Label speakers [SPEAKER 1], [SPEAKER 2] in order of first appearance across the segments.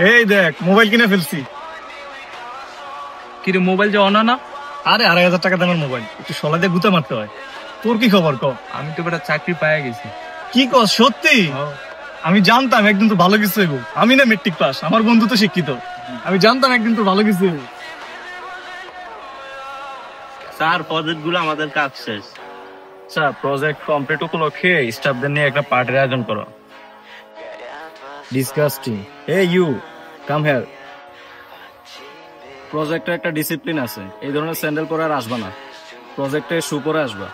[SPEAKER 1] এই দেখ মোবাইল কিনে ফেলছি।
[SPEAKER 2] কিরে মোবাইল যে অনা না?
[SPEAKER 1] আরে 2,500 টাকা দামের মোবাইল, একটু সলা দিয়ে গুতা মারতে হয়। তোর কি খবর ক?
[SPEAKER 2] আমি তো বেটা চাকরি পাইয়া গেছি।
[SPEAKER 1] কি কস সত্যি? আমি জানতাম একদিন তো ভালো কিছু হইব। আমি না মেট্রিক পাস, আমার বন্ধু তো শিক্ষিত। আমি জানতাম একদিন তো ভালো কিছু হইব।
[SPEAKER 3] স্যার প্রজেক্ট গুলো আমাদের কাজ শেষ।
[SPEAKER 2] স্যার প্রজেক্ট কমপ্লিট উপলক্ষে স্টাফদের নিয়ে একটা পার্টির আয়োজন করো।
[SPEAKER 1] ডিসকাস্টিং। এই ইউ কাম হিয়ার। প্রজেক্টের একটা ডিসিপ্লিন আছে, এই ধরনের স্যান্ডেল পরে আর আসবা না। প্রজেক্টে শু পরে আসবা।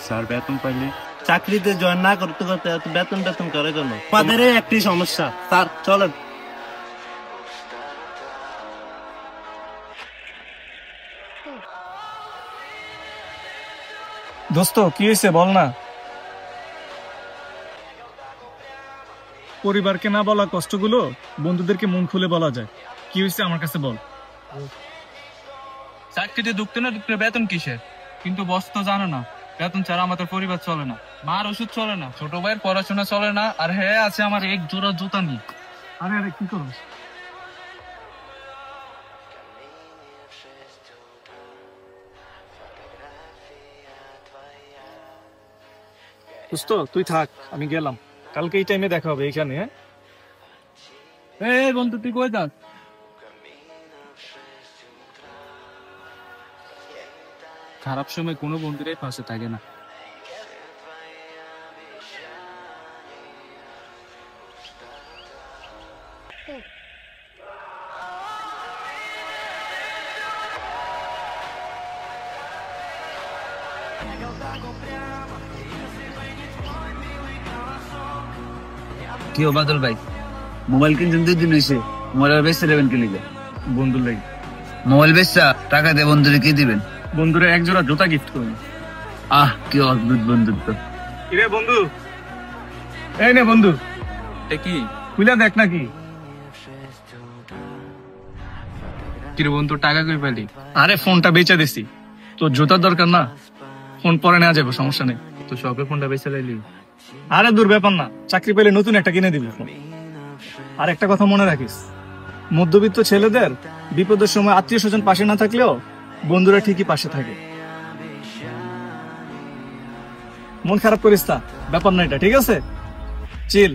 [SPEAKER 3] স্যার বেতন পাইলে চাকরিতে জয়েন না করতে করতে এত বেতন বেতন করে কেন? আমাদের একটি সমস্যা স্যার, চলেন।
[SPEAKER 1] দোস্ত কি হয়েছে বল না। পরিবারকে না বলা কষ্টগুলো বন্ধুদেরকে মন খুলে বলা যায়। কি হয়েছে আমার কাছে বল।
[SPEAKER 2] চাকরিতে ঢুকতে না ঢুকতে বেতন কিসের? কিন্তু বস তো জানো না, বেতন ছাড়া আমাদের পরিবার চলে না। মার ওষুধ চলে না, ছোট ভাইয়ের পড়াশোনা চলে না, আর হ্যাঁ আছে আমার এক জোড়া জুতা নেই।
[SPEAKER 1] আরে আরে কি করো? দোস্ত তুই থাক, আমি গেলাম। কালকে এই টাইমে দেখা হবে এইখানে।
[SPEAKER 2] এই বন্ধু তুই কই যাস? খারাপ সময় কোনো বন্ধুরাই পাশে থাকে না।
[SPEAKER 4] কি বাদল ভাই, মোবাইল কিনছেন 2 দিন হয়েছে, মোবাইল বেচতে দেবেন কি লিখে?
[SPEAKER 1] বন্ধুর লাগি।
[SPEAKER 4] মোবাইল বেচা টাকা দিয়ে বন্ধুরে কি দিবেন?
[SPEAKER 1] বন্ধুরে এক জোড়া জুতা গিফট করুন।
[SPEAKER 4] কি অদ্ভুত বন্ধুত্ব।
[SPEAKER 1] কিরে বন্ধু, এই নে বন্ধু,
[SPEAKER 2] কি
[SPEAKER 1] খুলে দেখ নাকি।
[SPEAKER 2] কিরে বন্ধু টাকা কই পেলি?
[SPEAKER 1] আরে ফোনটা বেচে দিছি, তোর জুতার দরকার না, ফোন পরে নেওয়া যাবে, সমস্যা নেই।
[SPEAKER 2] তো শপে ফোনটা বেচে লাইলি?
[SPEAKER 1] আরে দূর ব্যাপার না, চাকরি পেলে নতুন একটা কিনে দিবি ফোন। আর একটা কথা মনে রাখিস, মধ্যবিত্ত ছেলেদের বিপদের সময় আত্মীয় স্বজন পাশে না থাকলেও বন্ধুরা ঠিকই পাশে থাকে। মন খারাপ করিস না, ব্যাপার না এটা, ঠিক আছে? চিল।